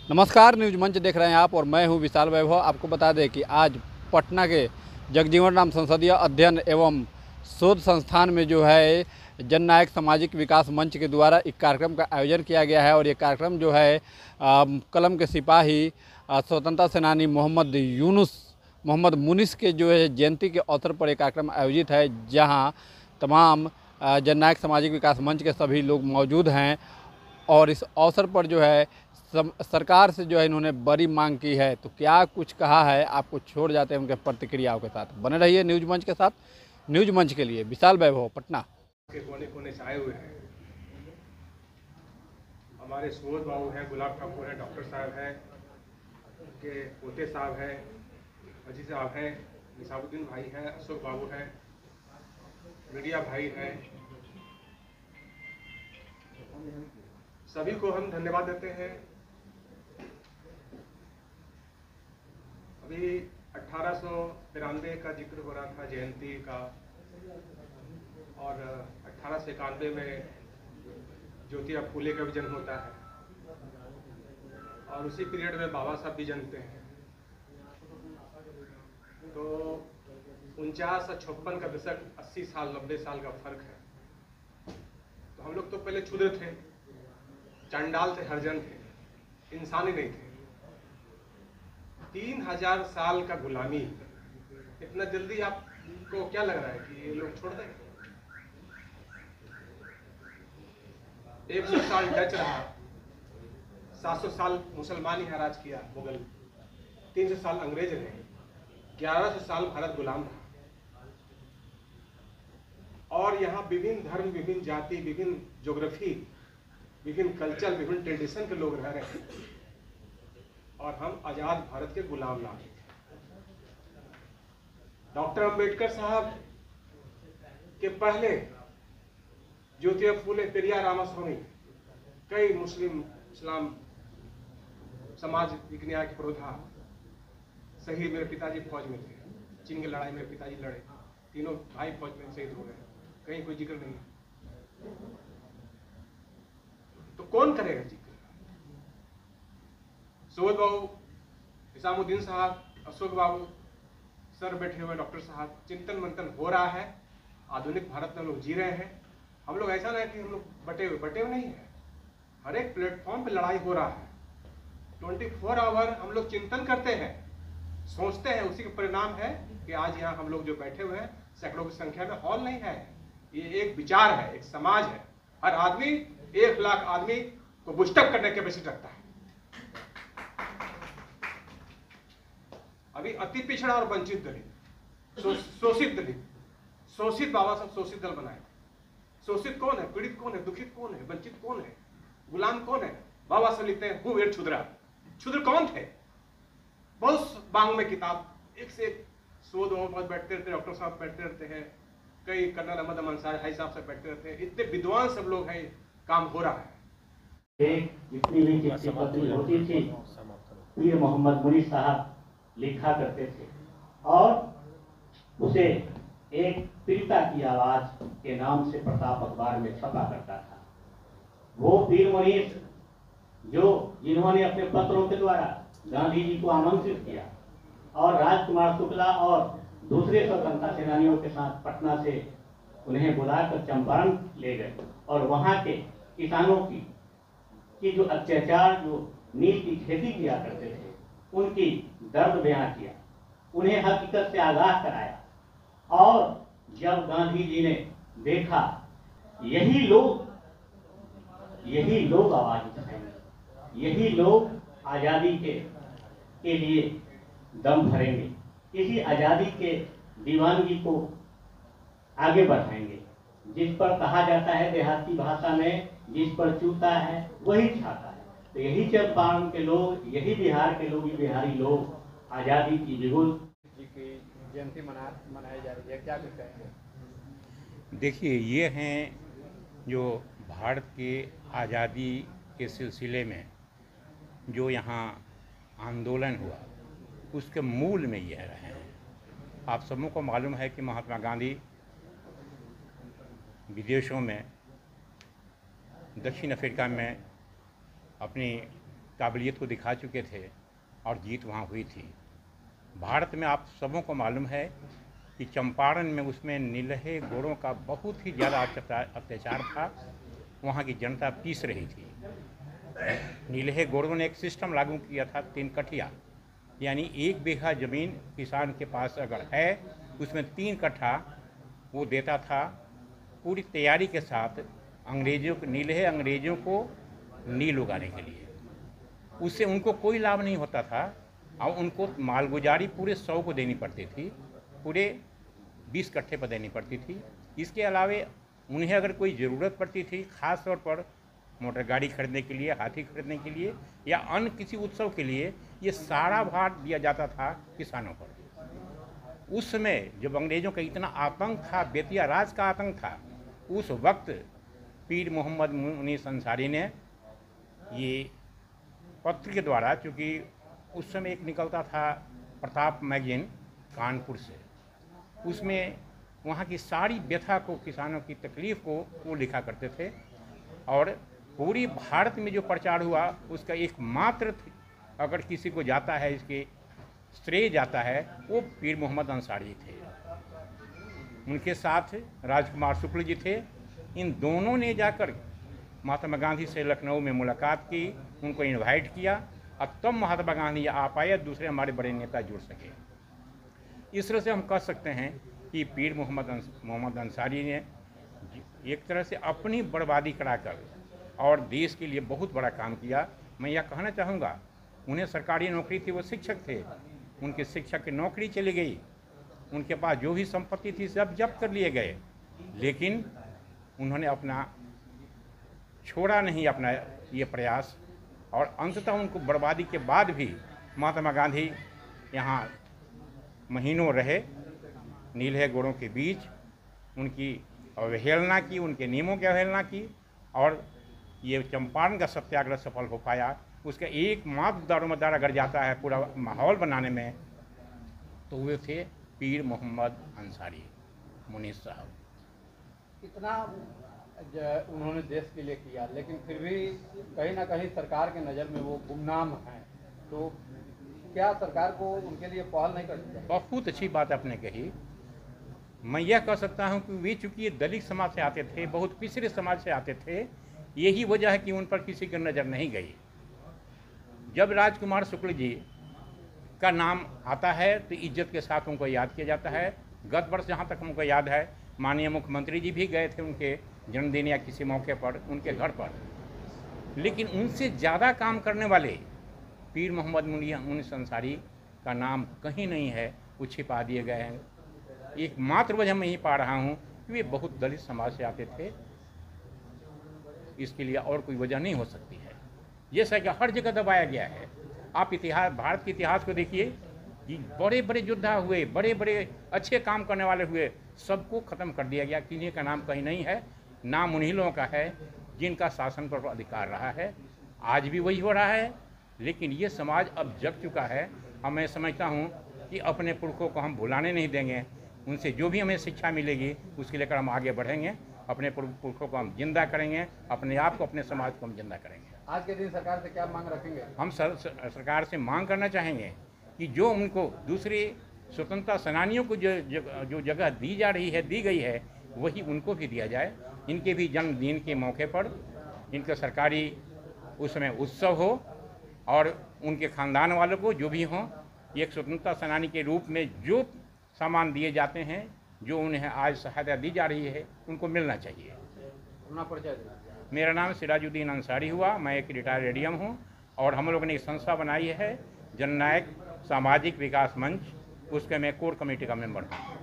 नमस्कार, न्यूज मंच देख रहे हैं आप और मैं हूं विशाल वैभव। आपको बता दें कि आज पटना के जगजीवन राम संसदीय अध्ययन एवं शोध संस्थान में जो है जननायक सामाजिक विकास मंच के द्वारा एक कार्यक्रम का आयोजन किया गया है। और ये कार्यक्रम जो है कलम के सिपाही स्वतंत्रता सेनानी मोहम्मद मुनिस के जो है जयंती के अवसर पर एक कार्यक्रम आयोजित है, जहां तमाम जननायक सामाजिक विकास मंच के सभी लोग मौजूद हैं। और इस अवसर पर जो है सरकार से जो है इन्होंने बड़ी मांग की है। तो क्या कुछ कहा है, आपको छोड़ जाते हैं उनके प्रतिक्रियाओं के साथ। बने रहिए न्यूज मंच के साथ। न्यूज मंच के लिए विशाल वैभव, पटना। के कोने कोने से आए हुए हैं। हमारे सुबोध बाबू हैं, गुलाब ठाकुर हैं, डॉक्टर साहब हैं, उनके पोते साहब हैं, अजीज साहब हैं, निसामुद्दीन भाई हैं, अशोक बाबू हैं, मीडिया भाई हैं। सभी को हम धन्यवाद देते हैं। अभी 1893 का जिक्र हो रहा था जयंती का, और 1891 में ज्योतिराव फूले का भी जन्म होता है, और उसी पीरियड में बाबा साहब भी जन्मते हैं। तो 49 और 56 का दशक, 80 साल 90 साल का फर्क है। तो हम लोग तो पहले क्षुद्र थे, चंडाल थे, हरिजन थे, इंसान ही नहीं थे। 3000 साल का गुलामी, इतना जल्दी आपको क्या लग रहा है कि ये लोग छोड़ देंगे? 100 साल डच रहा, 700 साल मुसलमान ही राज किया मुगल, 300 साल अंग्रेज रहे, 1100 साल भारत गुलाम रहा। और यहाँ विभिन्न धर्म, विभिन्न जाति, विभिन्न ज्योग्राफी, विभिन्न कल्चर, विभिन्न ट्रेडिशन के लोग रह रहे हैं, और हम आजाद भारत के गुलाम नागरिक हैं। डॉक्टर अंबेडकर साहब के पहले ज्योतिराव फूले, पेरियार रामास्वामी, कई मुस्लिम इस्लाम समाज न्याय के पुरोधा। शहीद मेरे पिताजी फौज में थे, चीन की लड़ाई में पिताजी लड़े, तीनों भाई फौज में शहीद हो गए, कहीं कोई जिक्र नहीं। तो कौन करेगा जिक्र? सुबोध बाबू, निसामुद्दीन साहब, अशोक बाबू, सर बैठे हुए डॉक्टर साहब, चिंतन मंथन हो रहा है। आधुनिक भारत में लोग जी रहे हैं। हम लोग ऐसा नहीं कि हम लोग बटे हुए नहीं है। हर एक प्लेटफॉर्म पे लड़ाई हो रहा है। 24 आवर हम लोग चिंतन करते हैं, सोचते हैं। उसी का परिणाम है कि आज यहाँ हम लोग जो बैठे हुए हैं, सैकड़ों की संख्या में, हॉल नहीं है, ये एक विचार है, एक समाज है। हर आदमी 1 लाख आदमी को बुस्टअप करने के कैपेसिटी रखता है। अभी अति पिछड़ा और वंचित दलित, शोषित दलित, शोषित बाबा साहब शोषित दल बनाए। शोषित कौन है? पीड़ित कौन है? दुखित कौन है? वंचित कौन है? गुलाम कौन है? बाबा साहब लिखते हैं, हु वेर क्षुद्रा। क्षुद्र कौन थे? बहुत बांग में किताब, एक से एक शोध बैठते रहते, डॉक्टर साहब बैठते रहते हैं, कई कर्नल अहमद अमान साहब से बैठते रहते हैं। इतने विद्वान सब लोग हैं, काम हो रहा है। जितनी भी चिट्ठी पत्री होती थी, पीर मोहम्मद मुनिस साहब लिखा करते थे, और उसे एक पीड़िता की आवाज के नाम से प्रताप अखबार में छपा करता था। वो पीर मुनिस जिन्होंने अपने पत्रों के द्वारा गांधी जी को आमंत्रित किया, और राजकुमार शुक्ला और दूसरे स्वतंत्रता सेनानियों के साथ पटना से उन्हें बुलाकर चंपारण ले गए, और वहां के किसानों की जो अत्याचार, जो नील की खेती किया करते थे, उनकी दर्द बयां किया, उन्हें हकीकत से आगाह कराया। और जब गांधी जी ने देखा यही लोग आवाज उठाएंगे, यही लोग आजादी के लिए दम भरेंगे, इसी आजादी के दीवानगी को आगे बढ़ाएंगे, जिस पर कहा जाता है देहाती भाषा में, जिस पर चूता है वही छाता है। तो यही चंपारण के लोग, यही बिहार के लोग, बिहारी लोग आजादी की बिगुल जी की जयंती मनाई जा रही है, क्या कुछ कहेंगे? देखिए, ये हैं जो भारत के आज़ादी के सिलसिले में जो यहाँ आंदोलन हुआ, उसके मूल में ये रहे हैं। आप सबों को मालूम है कि महात्मा गांधी विदेशों में, दक्षिण अफ्रीका में अपनी काबिलियत को दिखा चुके थे और जीत वहाँ हुई थी। भारत में आप सबों को मालूम है कि चंपारण में उसमें नीलहे गोरों का बहुत ही ज़्यादा अत्याचार था। वहाँ की जनता पीस रही थी। नीलहे गोरों ने एक सिस्टम लागू किया था 3 कठिया, यानी 1 बीघा ज़मीन किसान के पास अगर है उसमें 3 कट्ठा वो देता था पूरी तैयारी के साथ नीलहे अंग्रेज़ों को नील उगाने के लिए। उससे उनको कोई लाभ नहीं होता था और उनको मालगुजारी पूरे 100 को देनी पड़ती थी, पूरे 20 कट्ठे पर देनी पड़ती थी। इसके अलावे उन्हें अगर कोई ज़रूरत पड़ती थी, ख़ास तौर पर मोटर गाड़ी खरीदने के लिए, हाथी खरीदने के लिए या अन्य किसी उत्सव के लिए, ये सारा भार दिया जाता था किसानों पर। उस समय जब अंग्रेज़ों का इतना आतंक था, बेतिया राज का आतंक था, उस वक्त पीर मोहम्मद मुनीस अंसारी ने ये पत्र के द्वारा, चूँकि उस समय एक निकलता था प्रताप मैगजीन कानपुर से, उसमें वहाँ की सारी व्यथा को, किसानों की तकलीफ़ को वो लिखा करते थे। और पूरी भारत में जो प्रचार हुआ उसका एकमात्र अगर किसी को जाता है, इसके श्रेय जाता है, वो पीर मोहम्मद अंसारी थे। उनके साथ राजकुमार शुक्ल जी थे। इन दोनों ने जाकर महात्मा गांधी से लखनऊ में मुलाकात की, उनको इनवाइट किया और तब महात्मा गांधी आ पाए, दूसरे हमारे बड़े नेता जुड़ सके। इस तरह से हम कह सकते हैं कि पीर मोहम्मद अंसारी ने एक तरह से अपनी बर्बादी कराकर और देश के लिए बहुत बड़ा काम किया। मैं यह कहना चाहूँगा, उन्हें सरकारी नौकरी थी, वो शिक्षक थे, उनके शिक्षक की नौकरी चली गई, उनके पास जो भी संपत्ति थी सब जब्त कर लिए गए, लेकिन उन्होंने अपना छोड़ा नहीं अपना ये प्रयास। और अंततः उनको बर्बादी के बाद भी महात्मा गांधी यहाँ महीनों रहे, नीलहे गोरों के बीच उनकी अवहेलना की, उनके नियमों की अवहेलना की, और ये चंपारण का सत्याग्रह सफल हो पाया। उसका एकमात्र दारोमदार अगर जाता है पूरा माहौल बनाने में, तो वे थे पीर मोहम्मद अंसारी मुनीस साहब। इतना उन्होंने देश के लिए किया, लेकिन फिर भी कहीं ना कहीं सरकार के नज़र में वो गुमनाम हैं, तो क्या सरकार को उनके लिए पहल नहीं करनी चाहिए? बहुत अच्छी बात आपने कही। मैं यह कह सकता हूं कि वे चूँकि दलित समाज से आते थे, बहुत पिछड़े समाज से आते थे, यही वजह है कि उन पर किसी की नज़र नहीं गई। जब राजकुमार शुक्ल जी का नाम आता है तो इज्जत के साथ उनको याद किया जाता है। गत वर्ष जहाँ तक हमको याद है, माननीय मुख्यमंत्री जी भी गए थे उनके जन्मदिन या किसी मौके पर उनके घर पर, लेकिन उनसे ज़्यादा काम करने वाले पीर मोहम्मद मुनीस अंसारी का नाम कहीं नहीं है, वो छिपा दिए गए हैं। एकमात्र वजह मैं यही पा रहा हूँ कि वे बहुत दलित समाज से आते थे, इसके लिए और कोई वजह नहीं हो सकती है। जैसा कि हर जगह दबाया गया है। आप इतिहास, भारत के इतिहास को देखिए, बड़े बड़े योद्धा हुए, बड़े बड़े अच्छे काम करने वाले हुए, सबको ख़त्म कर दिया गया। किन्हीं का नाम कहीं नहीं है, नाम उन्हीं लोगों का है जिनका शासन पर अधिकार रहा है। आज भी वही हो रहा है, लेकिन ये समाज अब जग चुका है। मैं समझता हूँ कि अपने पुरखों को हम भुलाने नहीं देंगे। उनसे जो भी हमें शिक्षा मिलेगी उसके लेकर हम आगे बढ़ेंगे, अपने पुरखों को हम जिंदा करेंगे, अपने आप को, अपने समाज को हम जिंदा करेंगे। आज के दिन सरकार से क्या मांग रखेंगे? हम सरकार से मांग करना चाहेंगे कि जो उनको दूसरे स्वतंत्रता सेनानियों को जो जगह दी जा रही है, दी गई है, वही उनको भी दिया जाए। इनके भी जन्मदिन के मौके पर इनका सरकारी उस समय उत्सव हो और उनके खानदान वालों को जो भी हों, एक स्वतंत्रता सेनानी के रूप में जो सामान दिए जाते हैं, जो उन्हें आज सहायता दी जा रही है, उनको मिलना चाहिए। अपना परिचय दें। मेरा नाम सिराजुद्दीन अंसारी हुआ, मैं एक रिटायर्ड एडीएम हूँ और हम लोगों ने एक संस्था बनाई है जननायक सामाजिक विकास मंच, उसके मैं कोर कमेटी का मेंबर हूँ।